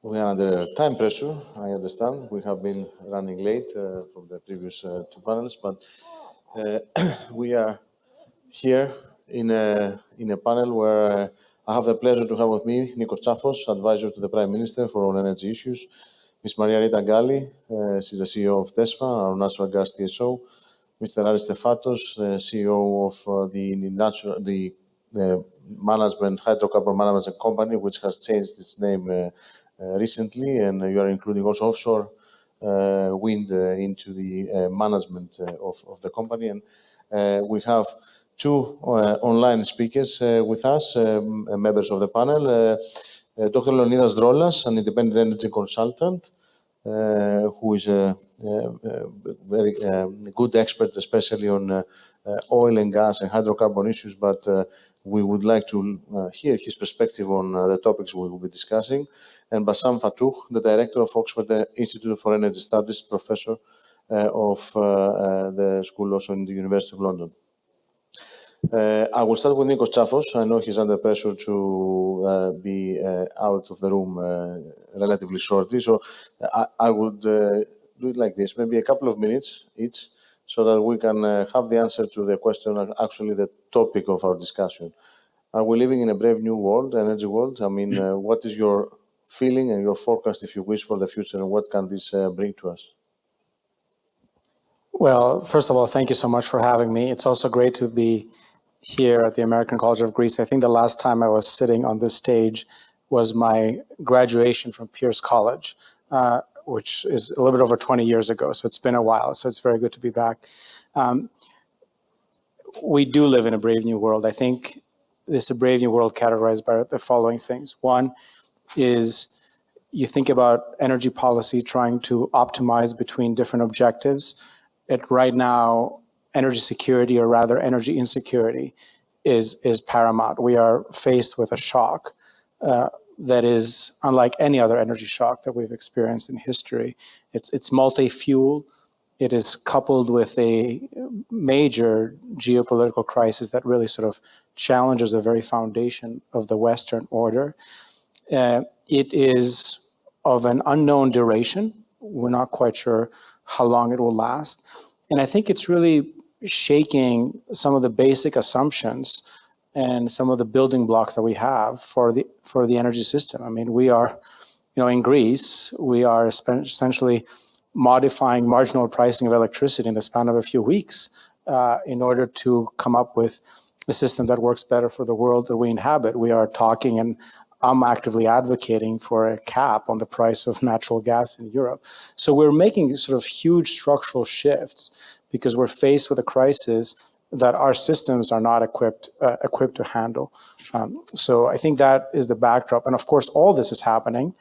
We are under time pressure, I understand. We have been running late from the previous two panels, but we are here in a panel where I have the pleasure to have with me Nikos Tsafos, advisor to the Prime Minister for all energy issues, Ms. Rita Galli, she's the CEO of DESFA, our natural gas TSO, Mr. Aristofanis, CEO of the management, Hydrocarbon Management Company, which has changed its name recently, and you are including also Offshore Wind into the management of the company. And we have two online speakers with us, members of the panel. Dr. Leonidas Drollas, an independent energy consultant, who is a very good expert, especially on oil and gas and hydrocarbon issues, but we would like to hear his perspective on the topics we will be discussing. And Bassam Fattouh, the director of Oxford Institute for Energy Studies, professor of the school also in the University of London. I will start with Nikos Tsafos. I know he's under pressure to be out of the room relatively shortly, so I would do it like this, maybe a couple of minutes each, so that we can have the answer to the question, actually the topic of our discussion. Are we living in a brave new world, energy world? I mean, what is your feeling and your forecast, if you wish, for the future, and what can this bring to us? Well, first of all, thank you so much for having me. It's also great to be here at the American College of Greece. I think the last time I was sitting on this stage was my graduation from Pierce College, which is a little bit over 20 years ago. So it's been a while. So it's very good to be back. We do live in a brave new world. I think this is a brave new world categorized by the following things. One is you think about energy policy trying to optimize between different objectives. Right now, energy security, or rather energy insecurity, is paramount. We are faced with a shock that is unlike any other energy shock that we've experienced in history. It's multi-fuel. It is coupled with a major geopolitical crisis that really sort of challenges the very foundation of the Western order. It is of an unknown duration. We're not quite sure how long it will last. And I think it's really shaking some of the basic assumptions and some of the building blocks that we have for the energy system. I mean, we are, in Greece, we are essentially modifying marginal pricing of electricity in the span of a few weeks in order to come up with a system that works better for the world that we inhabit. We are talking, and I'm actively advocating for a cap on the price of natural gas in Europe. So we're making sort of huge structural shifts because we're faced with a crisis that our systems are not equipped to handle. So I think that is the backdrop. And of course, all this is happening.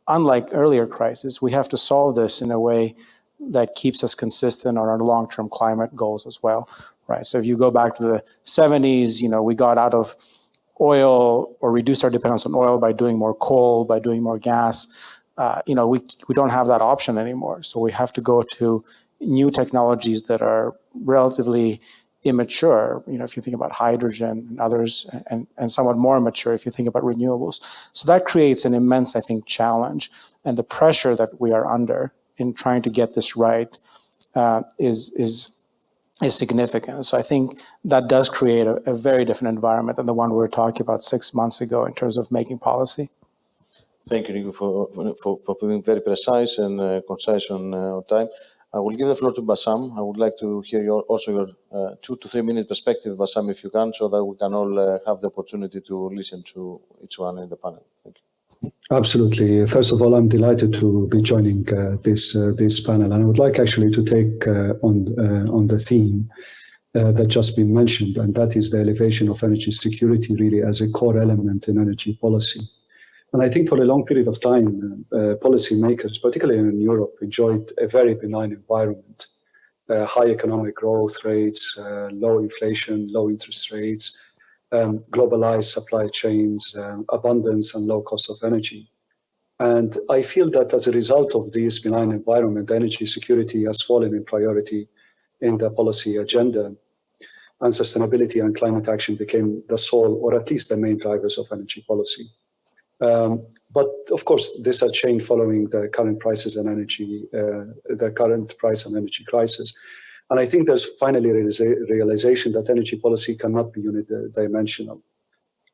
Unlike earlier crises, we have to solve this in a way that keeps us consistent on our long-term climate goals as well, right? So if you go back to the 70s, we got out of oil or reduced our dependence on oil by doing more coal, by doing more gas. We don't have that option anymore. So we have to go to new technologies that are relatively immature, if you think about hydrogen and others, and somewhat more mature if you think about renewables. So that creates an immense, I think, challenge. And the pressure that we are under in trying to get this right is significant. So I think that does create a very different environment than the one we were talking about 6 months ago in terms of making policy. Thank you, Nico, for being very precise and concise on time. I will give the floor to Bassam. I would like to hear your 2 to 3 minute perspective, Bassam, if you can, so that we can all have the opportunity to listen to each one in the panel. Thank you. Absolutely. First of all, I'm delighted to be joining this panel, and I would like actually to take on the theme that just been mentioned, and that is the elevation of energy security really as a core element in energy policy. And I think for a long period of time, policymakers, particularly in Europe, enjoyed a very benign environment, high economic growth rates, low inflation, low interest rates, globalized supply chains, abundance and low cost of energy. And I feel that as a result of this benign environment, energy security has fallen in priority in the policy agenda, and sustainability and climate action became the sole, or at least the main drivers of energy policy. But of course, this has changed following the current prices and energy, the current price and energy crisis. And I think there's finally realization that energy policy cannot be unidimensional.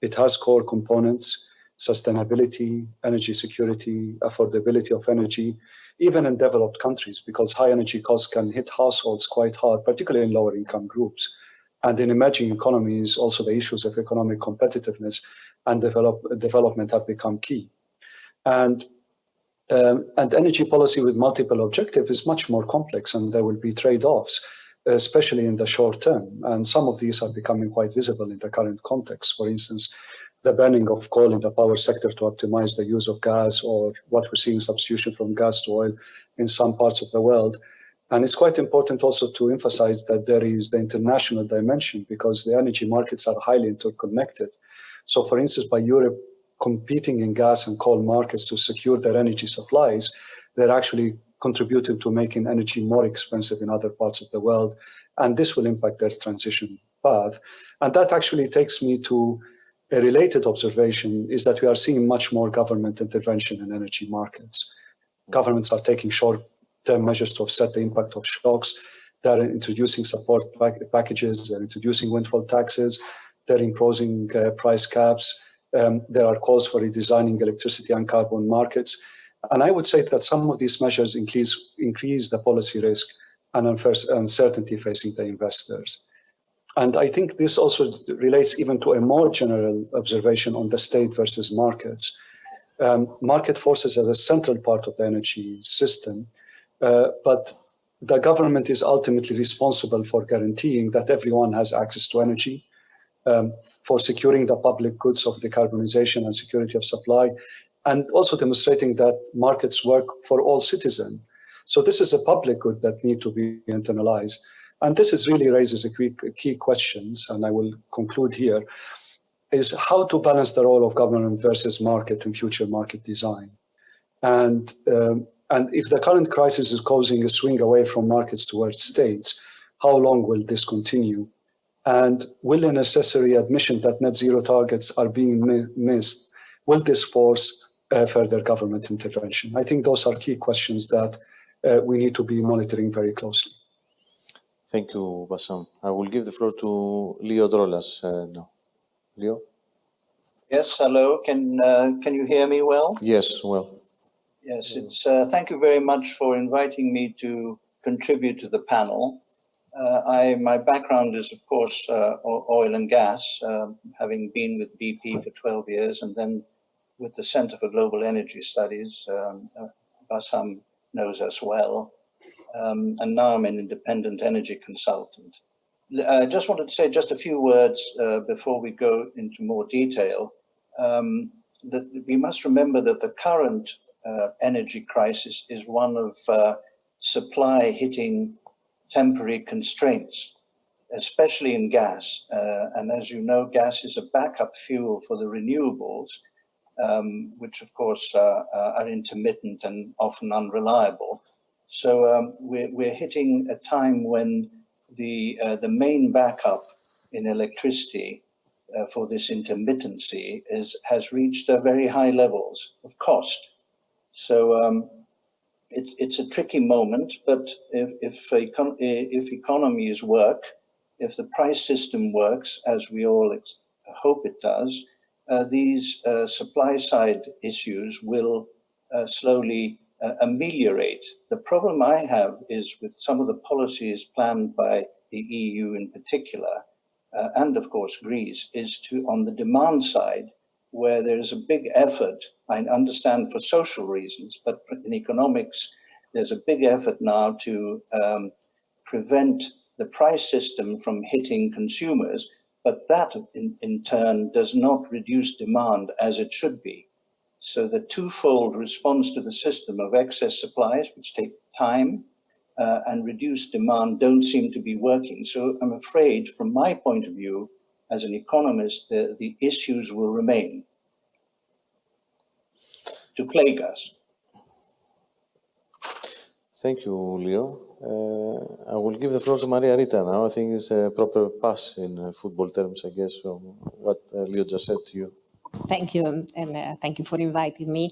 It has core components: sustainability, energy security, affordability of energy, even in developed countries, because high energy costs can hit households quite hard, particularly in lower income groups. And in emerging economies, also the issues of economic competitiveness and development have become key. And energy policy with multiple objectives is much more complex, and there will be trade-offs, especially in the short term. And some of these are becoming quite visible in the current context. For instance, the banning of coal in the power sector to optimize the use of gas, or what we're seeing substitution from gas to oil in some parts of the world. And it's quite important also to emphasize that there is the international dimension, because the energy markets are highly interconnected. So for instance, by Europe competing in gas and coal markets to secure their energy supplies, they're actually contributing to making energy more expensive in other parts of the world. And this will impact their transition path. And that actually takes me to a related observation, is that we are seeing much more government intervention in energy markets. Governments are taking short-term measures to offset the impact of shocks. They're introducing support packages, they're introducing windfall taxes, they're imposing price caps. There are calls for redesigning electricity and carbon markets. And I would say that some of these measures increase the policy risk and uncertainty facing the investors. And I think this also relates even to a more general observation on the state versus markets. Market forces as a central part of the energy system, but the government is ultimately responsible for guaranteeing that everyone has access to energy, for securing the public goods of decarbonization and security of supply, and also demonstrating that markets work for all citizens. So this is a public good that need to be internalized. And this really raises a key questions, and I will conclude here, is how to balance the role of government versus market in future market design. And if the current crisis is causing a swing away from markets towards states, how long will this continue? And will a necessary admission that net zero targets are being missed, will this force further government intervention? I think those are key questions that we need to be monitoring very closely. Thank you, Bassam. I will give the floor to Leo Drollas now. Leo? Yes, hello. Can you hear me well? Yes, well. Yes, it's thank you very much for inviting me to contribute to the panel. My background is, of course, oil and gas, having been with BP for 12 years and then with the Center for Global Energy Studies. Bassam knows us well. And now I'm an independent energy consultant. I just wanted to say just a few words before we go into more detail. That we must remember that the current energy crisis is one of supply hitting temporary constraints, especially in gas. And as you know, gas is a backup fuel for the renewables, which of course are intermittent and often unreliable. So we're hitting a time when the main backup in electricity for this intermittency has reached very high levels of cost. So it's a tricky moment, but if economies work, if the price system works, as we all hope it does, these supply side issues will slowly ameliorate. The problem I have is with some of the policies planned by the EU in particular, and of course Greece, is to, on the demand side, where there is a big effort, I understand for social reasons, but in economics, there's a big effort now to prevent the price system from hitting consumers, but that in turn does not reduce demand as it should be. So the twofold response to the system of excess supplies, which take time, and reduced demand don't seem to be working. So I'm afraid, from my point of view, as an economist, the issues will remain to plague us. Thank you, Leo. I will give the floor to Maria Rita now. I think it's a proper pass in football terms, I guess, from what Leo just said to you. Thank you, and thank you for inviting me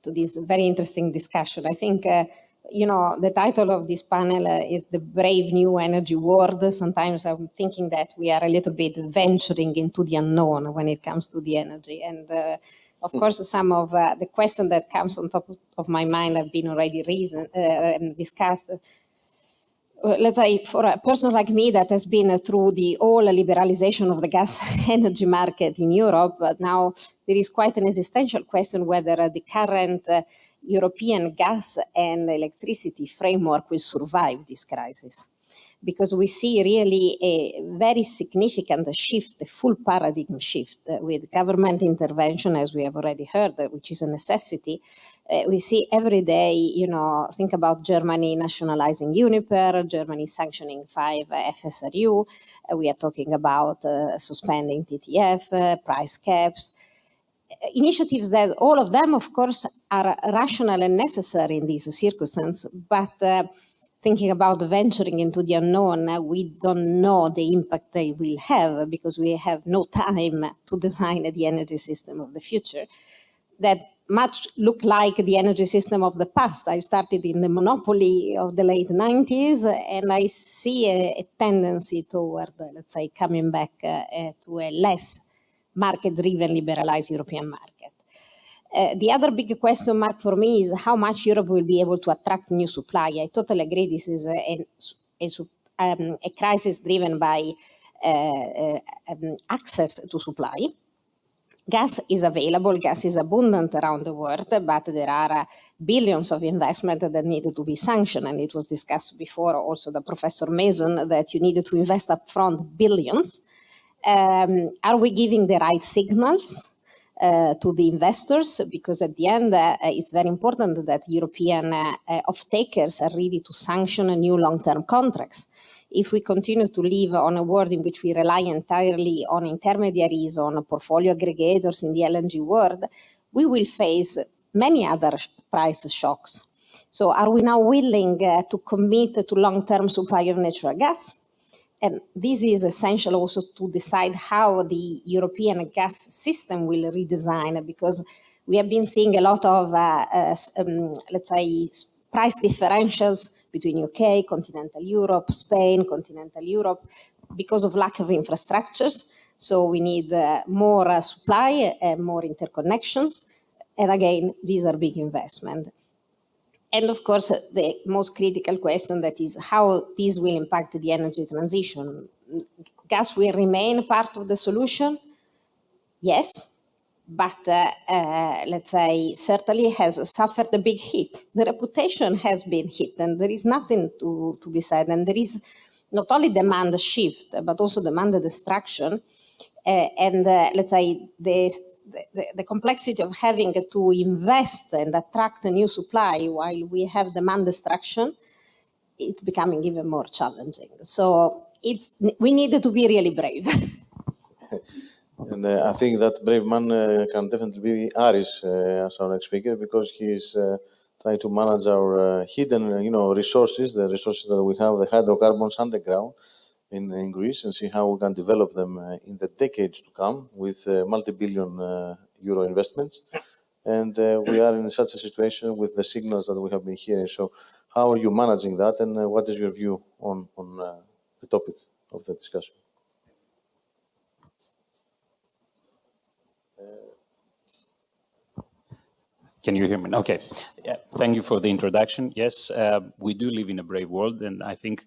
to this very interesting discussion. I think, the title of this panel is The Brave New Energy World. Sometimes I'm thinking that we are a little bit venturing into the unknown when it comes to the energy. And of course, some of the questions that comes on top of my mind have been already discussed. Let's say for a person like me that has been through the whole liberalization of the gas energy market in Europe, but now there is quite an existential question whether the current European gas and electricity framework will survive this crisis. Because we see really a very significant shift, a full paradigm shift with government intervention, as we have already heard, which is a necessity. We see every day, think about Germany nationalizing Uniper, Germany sanctioning 5 FSRU. We are talking about suspending TTF, price caps, initiatives that all of them, of course, are rational and necessary in these circumstances, but thinking about venturing into the unknown, we don't know the impact they will have because we have no time to design the energy system of the future. That much look like the energy system of the past. I started in the monopoly of the late 90s, and I see a tendency toward, let's say, coming back to a less market-driven, liberalized European market. The other big question mark for me is how much Europe will be able to attract new supply. I totally agree this is a crisis driven by access to supply. Gas is available, gas is abundant around the world, but there are billions of investment that needed to be sanctioned. And it was discussed before also the Professor Mason that you needed to invest upfront billions. Are we giving the right signals to the investors? Because at the end, it's very important that European off-takers are ready to sanction new long-term contracts. If we continue to live on a world in which we rely entirely on intermediaries, on portfolio aggregators in the LNG world, we will face many other price shocks. So are we now willing to commit to long-term supply of natural gas? And this is essential also to decide how the European gas system will redesign, because we have been seeing a lot of, let's say, price differentials between UK, continental Europe, Spain, continental Europe, because of lack of infrastructures. So we need more supply and more interconnections. And again, these are big investments. And of course, the most critical question that is how this will impact the energy transition. Gas will remain part of the solution, yes, but let's say certainly has suffered a big hit. The reputation has been hit, and there is nothing to be said. And there is not only demand shift, but also demand destruction. Let's say the complexity of having to invest and attract a new supply while we have demand destruction, it's becoming even more challenging. So we need to be really brave. And I think that brave man can definitely be Aris as our next speaker, because he is trying to manage our hidden, resources, the resources that we have, the hydrocarbons underground in Greece, and see how we can develop them in the decades to come with multi-billion euro investments. And we are in such a situation with the signals that we have been hearing. So how are you managing that, and what is your view on the topic of the discussion? Can you hear me? Okay. Yeah, thank you for the introduction. Yes, we do live in a brave world, and I think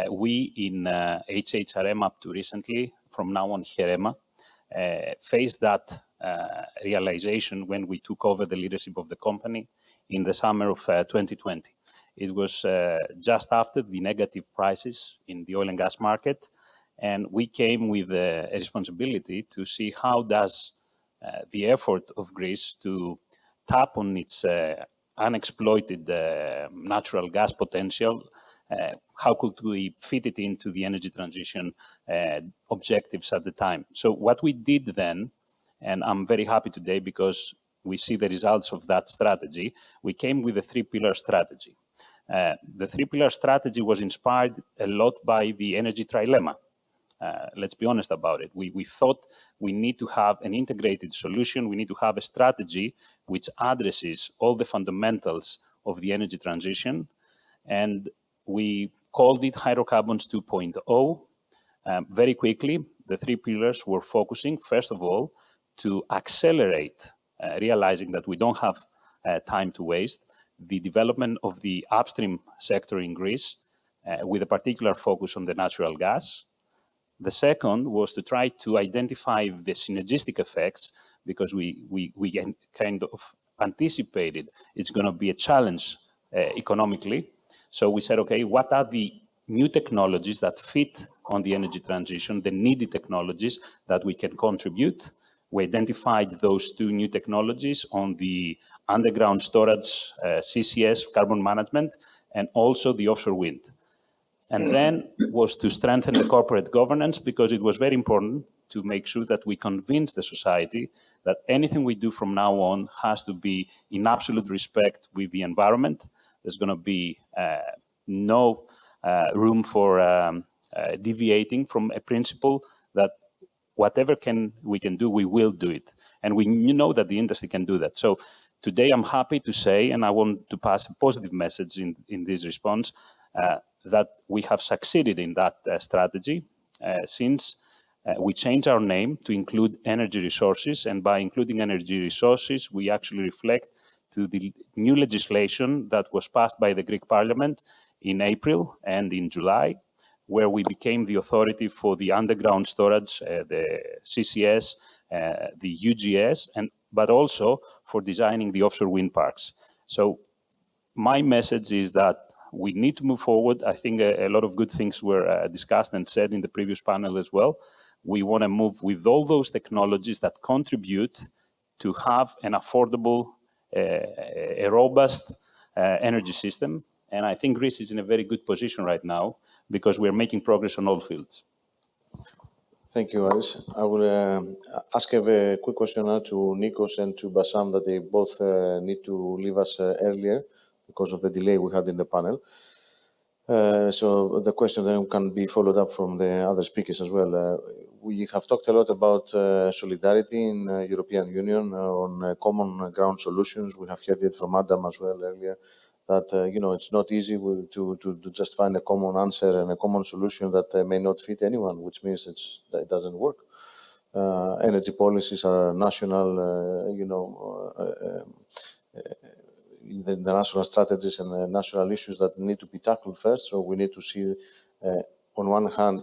we in HHRM up to recently, from now on HEREMA, faced that realization when we took over the leadership of the company in the summer of 2020. It was just after the negative prices in the oil and gas market, and we came with a responsibility to see how does the effort of Greece to tap on its unexploited natural gas potential, how could we fit it into the energy transition objectives at the time. So what we did then, and I'm very happy today because we see the results of that strategy, we came with a 3-pillar strategy. The 3-pillar strategy was inspired a lot by the energy trilemma. Let's be honest about it. We thought we need to have an integrated solution. We need to have a strategy which addresses all the fundamentals of the energy transition. And we called it Hydrocarbons 2.0. Very quickly, the three pillars were focusing, first of all, to accelerate, realizing that we don't have time to waste, the development of the upstream sector in Greece, with a particular focus on the natural gas. The second was to try to identify the synergistic effects, because we kind of anticipated it's going to be a challenge economically. So we said, okay, what are the new technologies that fit on the energy transition, the needed technologies that we can contribute? We identified those two new technologies on the underground storage, CCS, carbon management, and also the offshore wind. And then was to strengthen the corporate governance, because it was very important to make sure that we convince the society that anything we do from now on has to be in absolute respect with the environment. There's going to be no room for deviating from a principle that whatever we can do, we will do it. And we know that the industry can do that. So today I'm happy to say, and I want to pass a positive message in this response, that we have succeeded in that strategy since we changed our name to include energy resources. And by including energy resources, we actually reflect to the new legislation that was passed by the Greek Parliament in April and in July, where we became the authority for the underground storage, the CCS, the UGS, but also for designing the offshore wind parks. So my message is that we need to move forward. I think a lot of good things were discussed and said in the previous panel as well. We want to move with all those technologies that contribute to have an affordable, a robust energy system. And I think Greece is in a very good position right now, because we're making progress on all fields. Thank you, Aris. I will ask a quick question now to Nikos and to Bassam, that they both need to leave us earlier because of the delay we had in the panel. So the question then can be followed up from the other speakers as well. We have talked a lot about solidarity in European Union on common ground solutions. We have heard it from Adam as well earlier, that it's not easy to just find a common answer and a common solution that may not fit anyone, which means it doesn't work. Energy policies are national, the national strategies and the national issues that need to be tackled first. So we need to see, on one hand,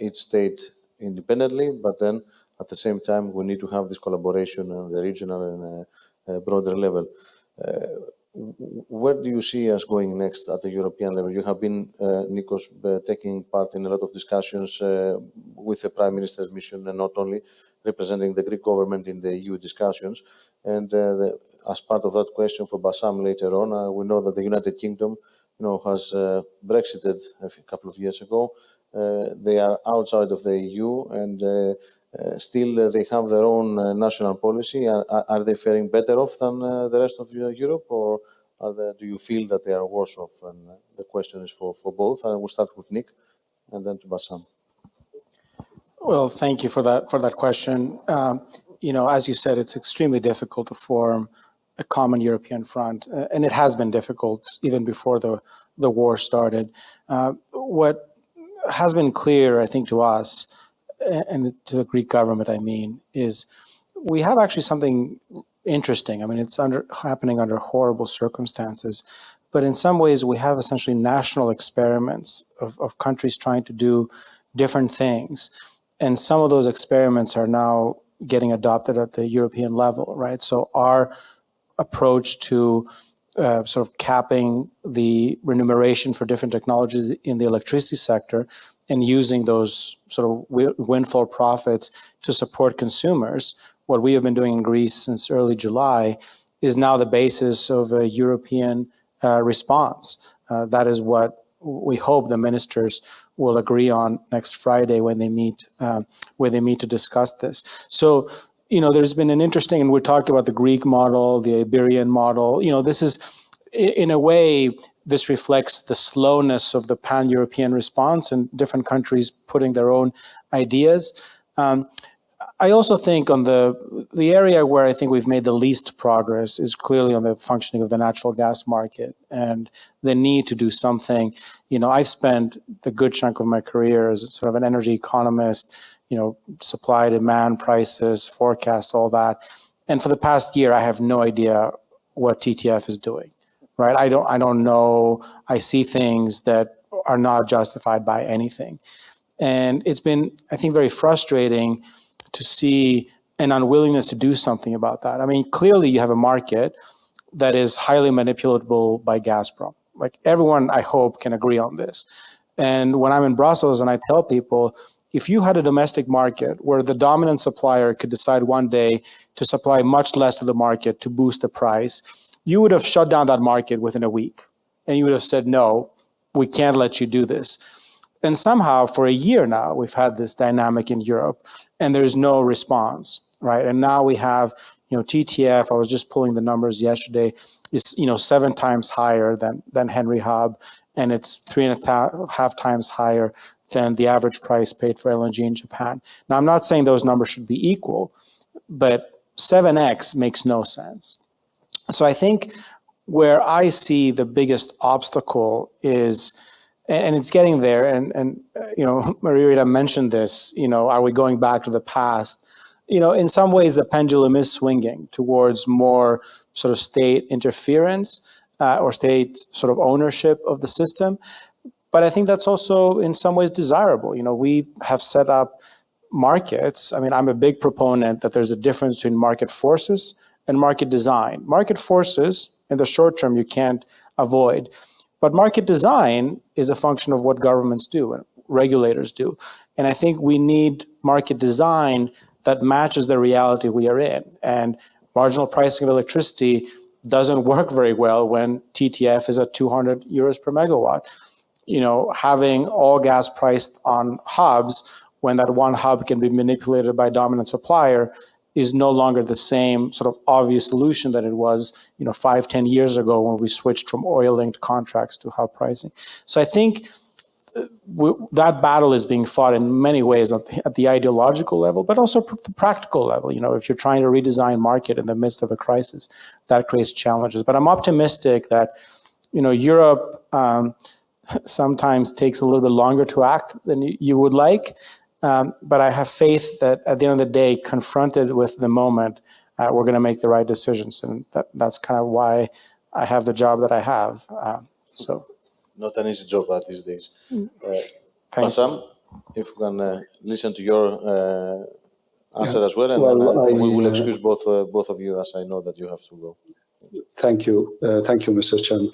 each state independently, but then at the same time, we need to have this collaboration on the regional and broader level. Where do you see us going next at the European level? You have been, Nikos, taking part in a lot of discussions with the Prime Minister's mission, and not only representing the Greek government in the EU discussions. And as part of that question for Bassam later on, we know that the United Kingdom, has Brexited a couple of years ago. They are outside of the EU, and still they have their own national policy. Are they faring better off than the rest of Europe, or do you feel that they are worse off? And the question is for both. I will start with Nick, and then to Bassam. Well, thank you for that question. As you said, it's extremely difficult to form a common European front, and it has been difficult even before the war started. What has been clear, I think, to us, and to the Greek government, is we have actually something interesting. It's happening under horrible circumstances, but in some ways we have essentially national experiments of countries trying to do different things. And some of those experiments are now getting adopted at the European level, right? So our approach to sort of capping the remuneration for different technologies in the electricity sector and using those sort of windfall profits to support consumers, what we have been doing in Greece since early July, is now the basis of a European response. That is what we hope the ministers will agree on next Friday when they meet to discuss this. So, there's been an interesting, and we're talking about the Greek model, the Iberian model. This is, in a way, this reflects the slowness of the pan-European response and different countries putting their own ideas. I also think on the area where I think we've made the least progress is clearly on the functioning of the natural gas market and the need to do something. I've spent the good chunk of my career as sort of an energy economist, supply, demand, prices, forecasts, all that. And for the past year, I have no idea what TTF is doing, right? I don't know. I see things that are not justified by anything. And it's been, I think, very frustrating to see an unwillingness to do something about that. I mean, clearly you have a market that is highly manipulatable by Gazprom. Like everyone, I hope, can agree on this. And when I'm in Brussels and I tell people, if you had a domestic market where the dominant supplier could decide one day to supply much less to the market to boost the price, you would have shut down that market within a week. And you would have said, no, we can't let you do this. And somehow for a year now, we've had this dynamic in Europe and there's no response, right? And now we have, TTF, I was just pulling the numbers yesterday, is, 7 times higher than Henry Hub, and it's 3.5 times higher than the average price paid for LNG in Japan. Now, I'm not saying those numbers should be equal, but 7x makes no sense. So I think where I see the biggest obstacle is, and it's getting there, and Rita mentioned this, are we going back to the past? In some ways the pendulum is swinging towards more sort of state interference or state sort of ownership of the system. But I think that's also in some ways desirable. We have set up markets. I mean, I'm a big proponent that there's a difference between market forces and market design. Market forces, in the short term, you can't avoid. But market design is a function of what governments do and regulators do. And I think we need market design that matches the reality we are in. And marginal pricing of electricity doesn't work very well when TTF is at 200 euros per megawatt. Having all gas priced on hubs when that one hub can be manipulated by a dominant supplier is no longer the same sort of obvious solution that it was, 5-10 years ago when we switched from oil-linked contracts to hub pricing. So I think that battle is being fought in many ways at the ideological level, but also the practical level. If you're trying to redesign market in the midst of a crisis, that creates challenges. But I'm optimistic that, Europe sometimes takes a little bit longer to act than you would like. But I have faith that at the end of the day, confronted with the moment, we're going to make the right decisions. And that's kind of why I have the job that I have. Not an easy job these days. Bassam, if we can listen to your answer as well, and we will excuse both of you, as I know that you have to go. Thank you, Mr. Chairman.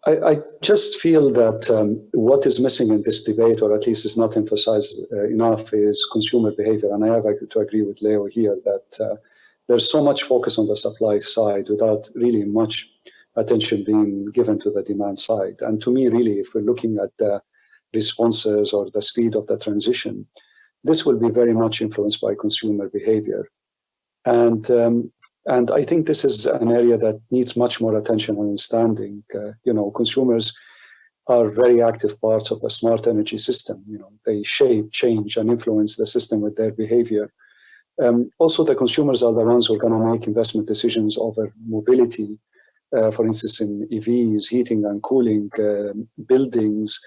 I just feel that what is missing in this debate, or at least is not emphasized enough, is consumer behavior. And I have to agree with Leo here that there's so much focus on the supply side without really much attention being given to the demand side. And to me, really, if we're looking at the responses or the speed of the transition, this will be very much influenced by consumer behavior. And I think this is an area that needs much more attention and understanding. Consumers are very active parts of the smart energy system. They shape, change, and influence the system with their behavior. Also, the consumers are the ones who are going to make investment decisions over mobility, for instance, in EVs, heating and cooling, buildings.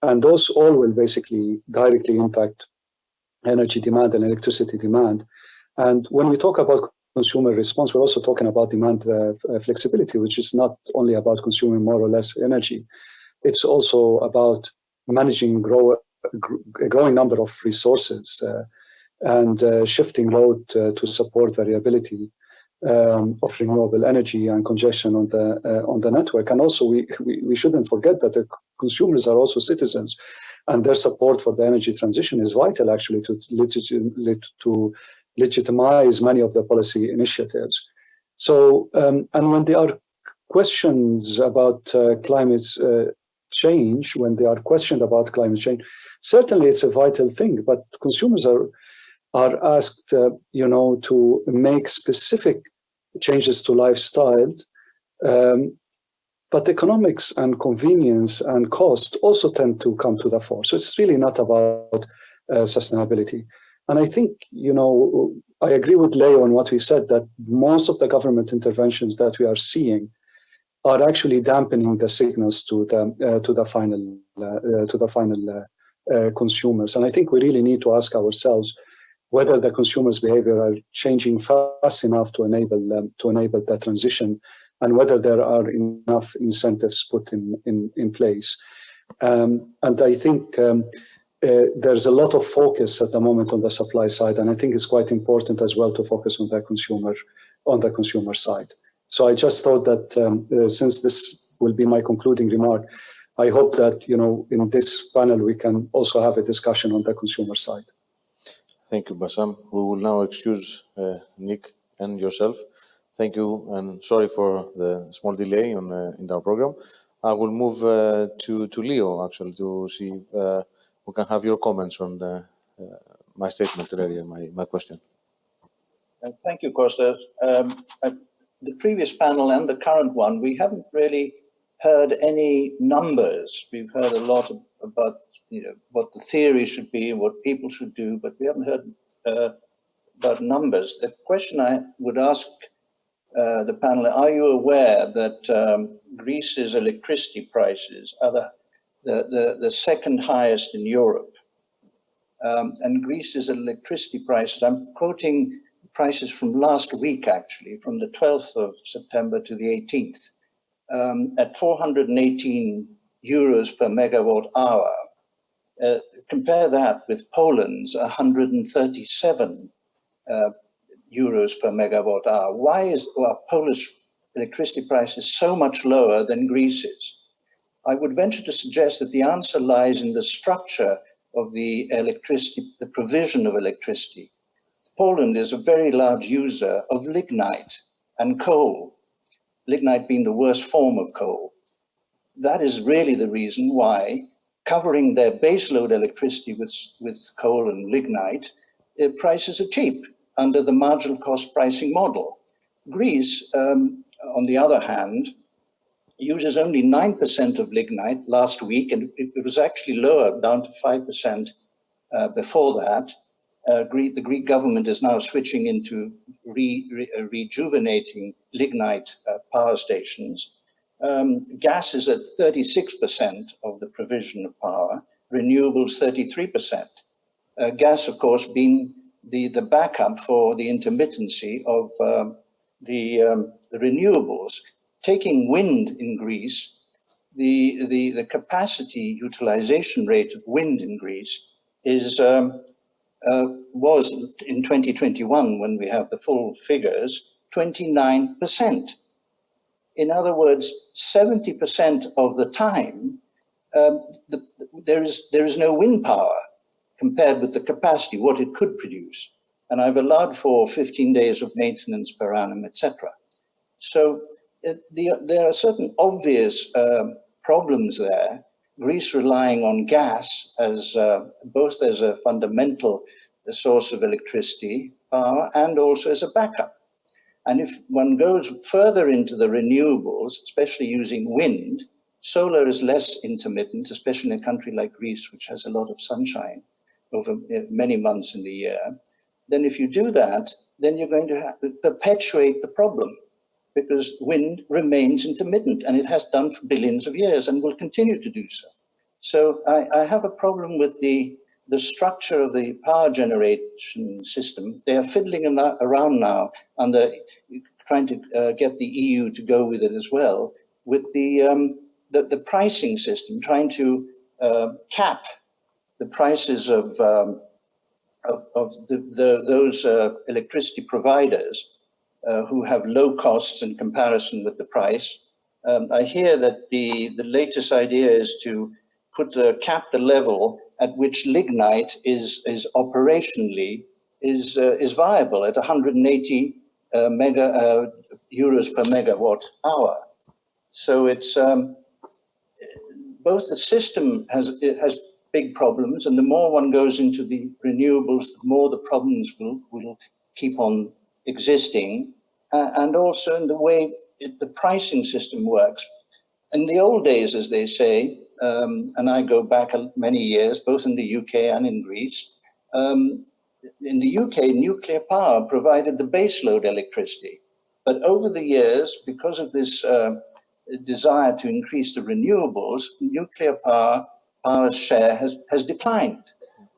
And those all will basically directly impact energy demand and electricity demand. And when we talk about consumer response, we're also talking about demand flexibility, which is not only about consuming more or less energy. It's also about managing a growing number of resources and shifting load to support variability of renewable energy and congestion on the network. And also, we shouldn't forget that the consumers are also citizens, and their support for the energy transition is vital, actually, to legitimize many of the policy initiatives. So, and when there are questions about climate change, certainly it's a vital thing, but consumers are asked, to make specific changes to lifestyle but economics and convenience and cost also tend to come to the fore. So it's really not about sustainability. And I think, I agree with Leo on what we said, that most of the government interventions that we are seeing are actually dampening the signals to the final consumers. And I think we really need to ask ourselves whether the consumers' behavior are changing fast enough to enable that transition, and whether there are enough incentives put in place. And I think there's a lot of focus at the moment on the supply side, and I think it's quite important as well to focus on the consumer side. So I just thought that since this will be my concluding remark, I hope that in this panel we can also have a discussion on the consumer side. Thank you, Bassam. We will now excuse Nick and yourself. Thank you, and sorry for the small delay in our program. I will move to Leo, actually, to see if we can have your comments on my statement earlier, my question. Thank you, Kostas. The previous panel and the current one, we haven't really heard any numbers. We've heard a lot about what the theory should be and what people should do, but we haven't heard about numbers. The question I would ask the panel, are you aware that Greece's electricity prices are the second highest in Europe? And Greece's electricity prices, I'm quoting prices from last week, actually, from the 12th of September to the 18th, at 418 euros per megawatt hour. Compare that with Poland's 137 euros per megawatt hour. Why are Polish electricity prices so much lower than Greece's? I would venture to suggest that the answer lies in the structure of the provision of electricity. Poland is a very large user of lignite and coal, lignite being the worst form of coal. That is really the reason why covering their baseload electricity with coal and lignite, prices are cheap under the marginal cost pricing model. Greece, on the other hand, uses only 9% of lignite last week, and it was actually lower, down to 5% before that. The Greek government is now switching into rejuvenating lignite power stations. Gas is at 36% of the provision of power, renewables 33%. Gas, of course, being the backup for the intermittency of the renewables. Taking wind in Greece, the capacity utilization rate of wind in Greece was in 2021, when we have the full figures, 29%. In other words, 70% of the time, there is no wind power compared with the capacity, what it could produce. And I've allowed for 15 days of maintenance per annum, etc. So there are certain obvious problems there. Greece relying on gas as both as a fundamental source of electricity power and also as a backup. And if one goes further into the renewables, especially using wind, solar is less intermittent, especially in a country like Greece, which has a lot of sunshine over many months in the year. Then if you do that, then you're going to have to perpetuate the problem, because wind remains intermittent, and it has done for billions of years and will continue to do so. So I have a problem with the structure of the power generation system. They are fiddling around now under trying to get the EU to go with it as well, with the pricing system, trying to cap the prices of those electricity providers who have low costs in comparison with the price. I hear that the latest idea is to cap the level at which lignite is operationally viable at 180 euros per megawatt hour. So it's both the system has big problems, and the more one goes into the renewables, the more the problems will keep on existing, and also in the way the pricing system works. In the old days, as they say, and I go back many years, both in the UK and in Greece, in the UK, nuclear power provided the baseload electricity. But over the years, because of this desire to increase the renewables, nuclear power's share has declined.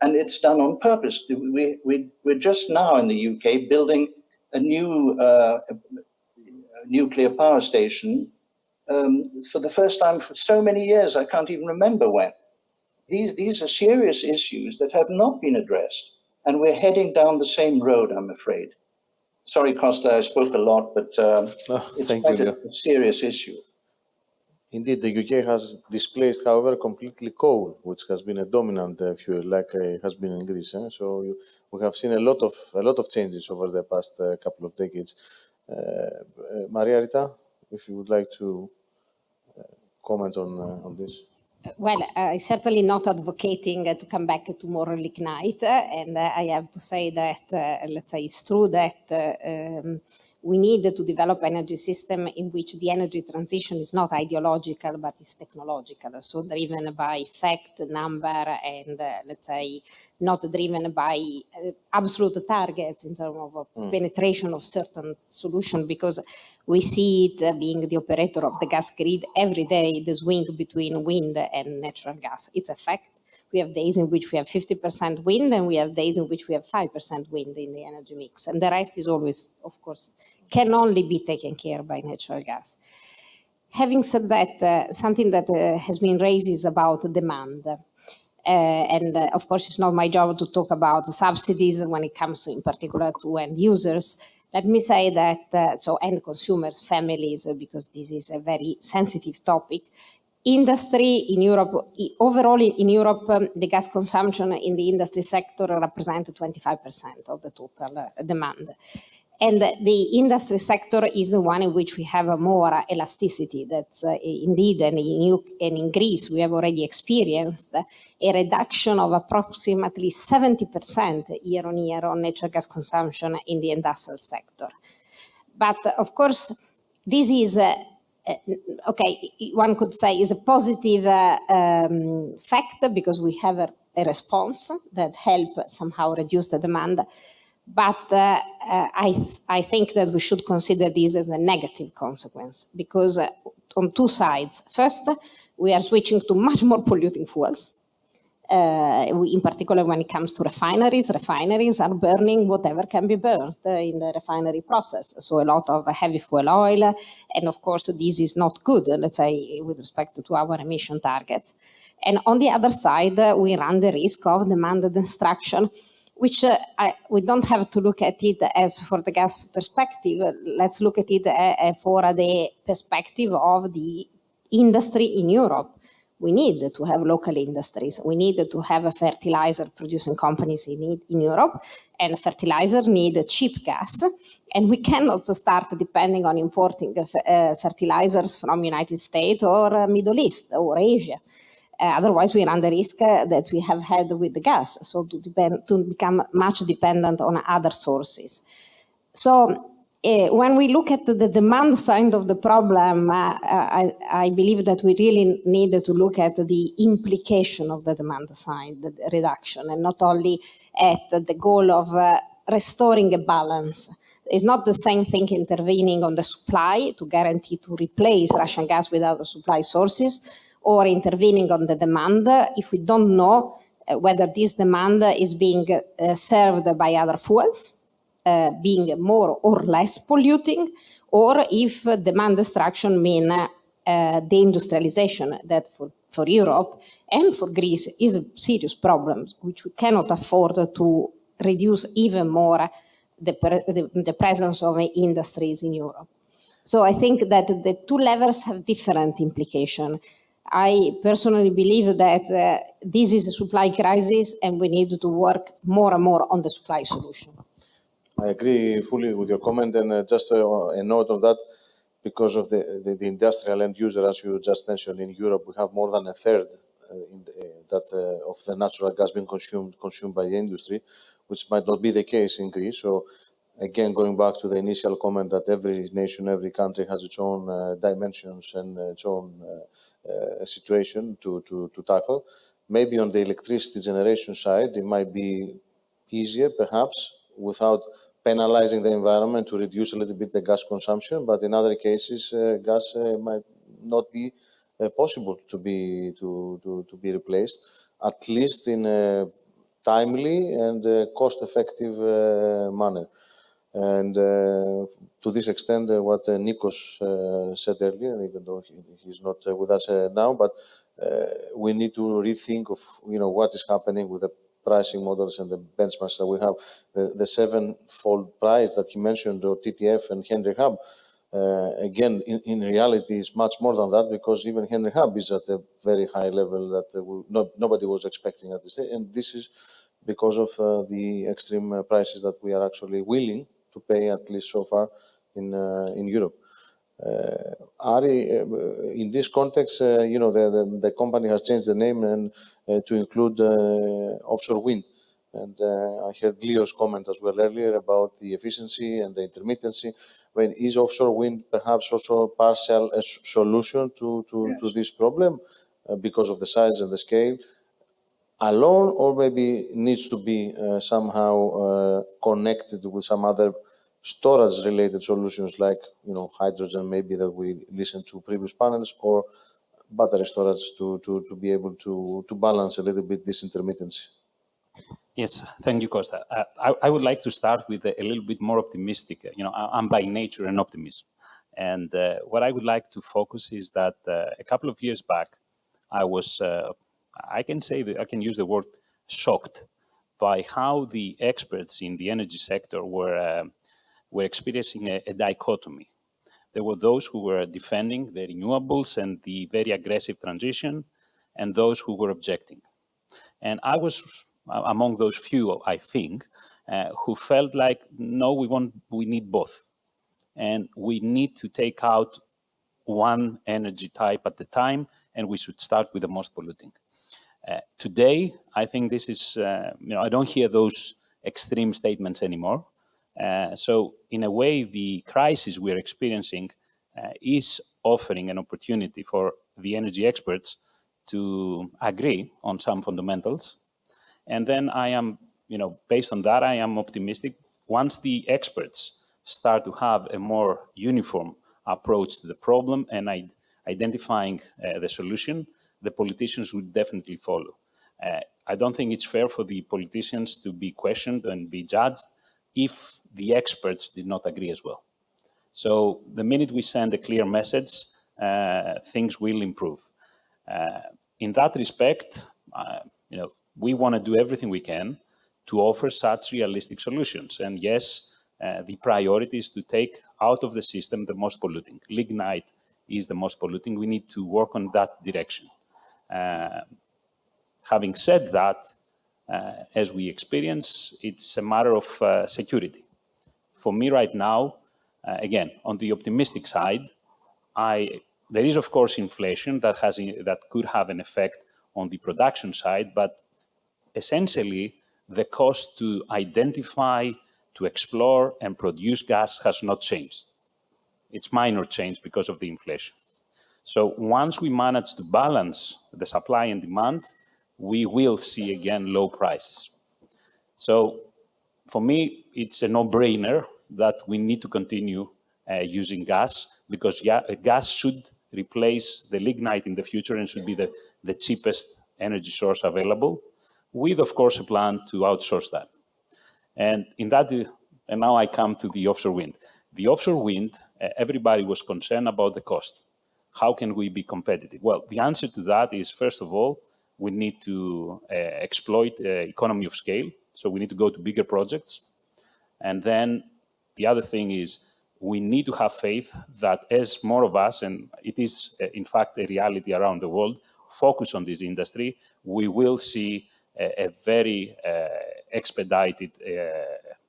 And it's done on purpose. We're just now in the UK building a new nuclear power station for the first time for so many years, I can't even remember when. These are serious issues that have not been addressed. And we're heading down the same road, I'm afraid. Sorry, Costa, I spoke a lot, but it's quite a serious issue. Indeed, the UK has displaced, however, completely coal, which has been a dominant fuel, like it has been in Greece. So we have seen a lot of changes over the past couple of decades. Maria Rita, if you would like to comment on this. Well, I'm certainly not advocating to come back to more lignite, and I have to say that, let's say, it's true that we need to develop energy system in which the energy transition is not ideological, but is technological, so driven by fact, number, and let's say, not driven by absolute targets in terms of penetration of certain solution, because we see it being the operator of the gas grid every day, the swing between wind and natural gas. It's a fact. We have days in which we have 50% wind, and we have days in which we have 5% wind in the energy mix. And the rest is always, of course, can only be taken care by natural gas. Having said that, something that has been raised is about demand. And of course, it's not my job to talk about subsidies when it comes in particular to end users. Let me say that, so end consumers, families, because this is a very sensitive topic. Industry in Europe, overall in Europe, the gas consumption in the industry sector represents 25% of the total demand. And the industry sector is the one in which we have a more elasticity. That's indeed, and in Greece, we have already experienced a reduction of approximately 70% year on year on natural gas consumption in the industrial sector. But of course, this is, okay, one could say is a positive fact because we have a response that help somehow reduce the demand. But I think that we should consider this as a negative consequence because on two sides. First, we are switching to much more polluting fuels. In particular, when it comes to refineries are burning whatever can be burned in the refinery process. So a lot of heavy fuel oil. And of course, this is not good, let's say, with respect to our emission targets. And on the other side, we run the risk of demand destruction, which we don't have to look at it as for the gas perspective. Let's look at it for the perspective of the industry in Europe. We need to have local industries. We need to have fertilizer producing companies in Europe, and fertilizer need cheap gas. And we cannot start depending on importing fertilizers from United States or Middle East or Asia. Otherwise, we run the risk that we have had with the gas, so to become much dependent on other sources. So when we look at the demand side of the problem, I believe that we really need to look at the implication of the demand side, the reduction, and not only at the goal of restoring a balance. It's not the same thing intervening on the supply to guarantee to replace Russian gas with other supply sources, or intervening on the demand if we don't know whether this demand is being served by other fuels, being more or less polluting, or if demand destruction means deindustrialization, that for Europe and for Greece is a serious problem, which we cannot afford to reduce even more the presence of industries in Europe. So I think that the two levels have different implications. I personally believe that this is a supply crisis and we need to work more and more on the supply solution. I agree fully with your comment, and just a note on that, because of the industrial end user, as you just mentioned, in Europe, we have more than a third of the natural gas being consumed by the industry, which might not be the case in Greece. So again, going back to the initial comment that every nation, every country has its own dimensions and its own situation to tackle. Maybe on the electricity generation side, it might be easier, perhaps, without penalizing the environment, to reduce a little bit the gas consumption. But in other cases, gas might not be possible to be replaced, at least in a timely and cost-effective manner. And to this extent, what Nikos said earlier, even though he's not with us now, but we need to rethink of what is happening with the pricing models and the benchmarks that we have. The seven-fold price that he mentioned, or TTF and Henry Hub, again, in reality, is much more than that, because even Henry Hub is at a very high level that nobody was expecting at this stage. And this is because of the extreme prices that we are actually willing to pay, at least so far, in Europe. Ari, in this context, the company has changed the name and to include offshore wind. And I heard Leo's comment as well earlier about the efficiency and the intermittency. When is offshore wind perhaps also partial a solution to this problem because of the size and the scale alone, or maybe needs to be somehow connected with some other storage-related solutions like hydrogen, maybe, that we listened to previous panels, or battery storage to be able to balance a little bit this intermittency? Yes, thank you, Kostas. I would like to start with a little bit more optimistic. I'm by nature an optimist. And what I would like to focus is that a couple of years back, I was, I can use the word shocked by how the experts in the energy sector were experiencing a dichotomy. There were those who were defending the renewables and the very aggressive transition, and those who were objecting. And I was among those few, I think, who felt like, no, we need both. And we need to take out one energy type at a time, and we should start with the most polluting. Today, I think this is, I don't hear those extreme statements anymore. So in a way, the crisis we're experiencing is offering an opportunity for the energy experts to agree on some fundamentals. And then I am, based on that, I am optimistic. Once the experts start to have a more uniform approach to the problem and identifying the solution, the politicians would definitely follow. I don't think it's fair for the politicians to be questioned and be judged if the experts did not agree as well. So the minute we send a clear message, things will improve. In that respect, we want to do everything we can to offer such realistic solutions. And yes, the priority is to take out of the system the most polluting. Lignite is the most polluting. We need to work on that direction. Having said that, as we experience, it's a matter of security. For me right now, again, on the optimistic side, there is, of course, inflation that could have an effect on the production side, but essentially, the cost to identify, to explore, and produce gas has not changed. It's minor change because of the inflation. So once we manage to balance the supply and demand, we will see again low prices. So for me, it's a no-brainer that we need to continue using gas, because gas should replace the lignite in the future and should be the cheapest energy source available, with, of course, a plan to outsource that. And now I come to the offshore wind. The offshore wind, everybody was concerned about the cost. How can we be competitive? Well, the answer to that is, first of all, we need to exploit economy of scale. So we need to go to bigger projects. And then the other thing is, we need to have faith that as more of us, and it is in fact a reality around the world, focus on this industry, we will see a very expedited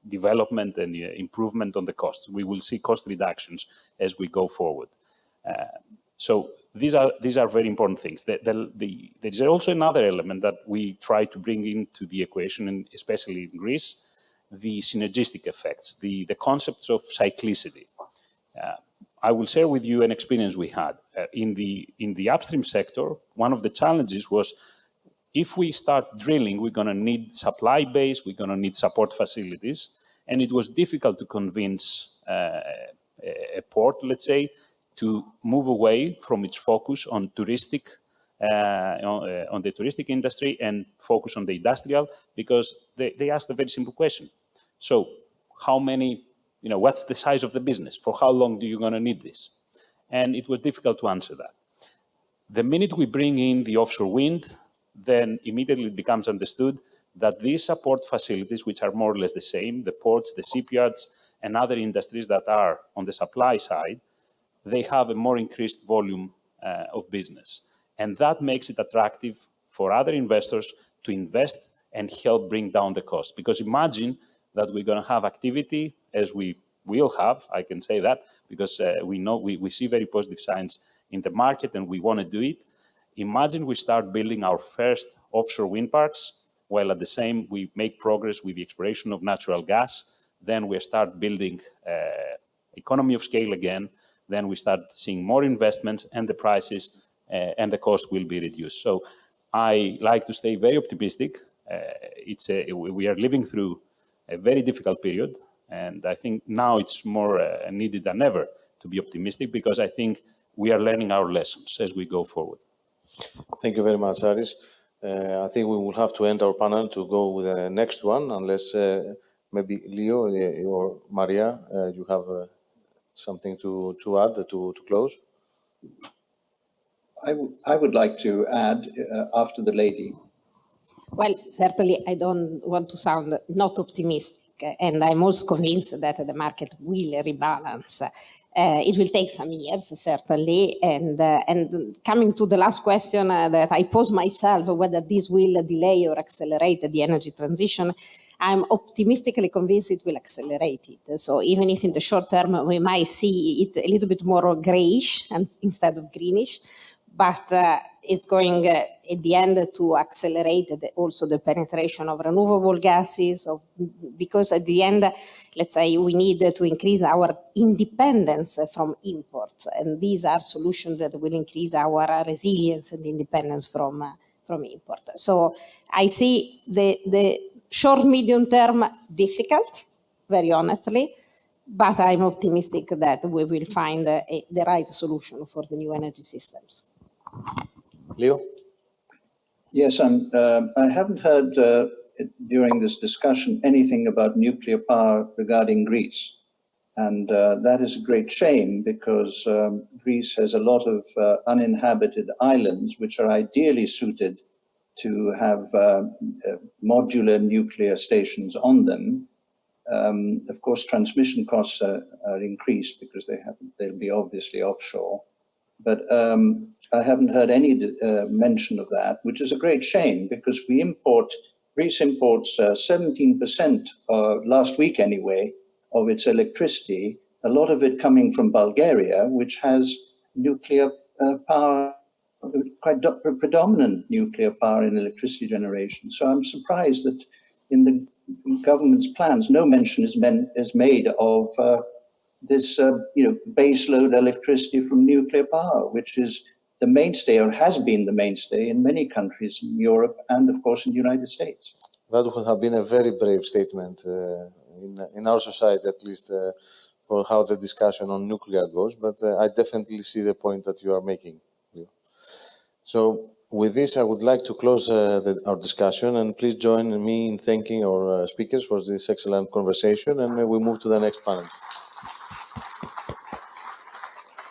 development and improvement on the costs. We will see cost reductions as we go forward. So these are very important things. There is also another element that we try to bring into the equation, and especially in Greece, the synergistic effects, the concepts of cyclicity. I will share with you an experience we had. In the upstream sector, one of the challenges was, if we start drilling, we're going to need supply base, we're going to need support facilities, and it was difficult to convince a port, let's say, to move away from its focus on touristic, on the touristic industry and focus on the industrial, because they asked a very simple question. So how many, what's the size of the business? For how long do you going to need this? And it was difficult to answer that. The minute we bring in the offshore wind, then immediately it becomes understood that these support facilities, which are more or less the same, the ports, the shipyards, and other industries that are on the supply side, they have a more increased volume of business. And that makes it attractive for other investors to invest and help bring down the cost. Because imagine that we're going to have activity, as we will have, I can say that, because we see very positive signs in the market and we want to do it. Imagine we start building our first offshore wind parks, while at the same we make progress with the exploration of natural gas. Then we start building economy of scale again. Then we start seeing more investments, and the prices and the cost will be reduced. So I like to stay very optimistic. We are living through a very difficult period, and I think now it's more needed than ever to be optimistic, because I think we are learning our lessons as we go forward. Thank you very much, Aris. I think we will have to end our panel to go with the next one, unless maybe Leo or Maria, you have something to add to close. I would like to add after the lady. Well, certainly I don't want to sound not optimistic, and I'm also convinced that the market will rebalance. It will take some years, certainly, and coming to the last question that I posed myself, whether this will delay or accelerate the energy transition, I'm optimistically convinced it will accelerate it. So even if in the short term we might see it a little bit more grayish instead of greenish, but it's going at the end to accelerate also the penetration of renewable gases, because at the end, let's say, we need to increase our independence from imports, and these are solutions that will increase our resilience and independence from import. So I see the short, medium term difficult, very honestly, but I'm optimistic that we will find the right solution for the new energy systems. Leo? Yes, I haven't heard during this discussion anything about nuclear power regarding Greece. And that is a great shame, because Greece has a lot of uninhabited islands which are ideally suited to have modular nuclear stations on them. Of course, transmission costs are increased because they'll be obviously offshore. But I haven't heard any mention of that, which is a great shame, because Greece imports 17%, last week anyway, of its electricity, a lot of it coming from Bulgaria, which has nuclear power, quite predominant nuclear power in electricity generation. So I'm surprised that in the government's plans, no mention is made of this baseload electricity from nuclear power, which is the mainstay, or has been the mainstay, in many countries in Europe and, of course, in the United States. That would have been a very brave statement in our society, at least, for how the discussion on nuclear goes. But I definitely see the point that you are making. So with this, I would like to close our discussion, and please join me in thanking our speakers for this excellent conversation, and we move to the next panel.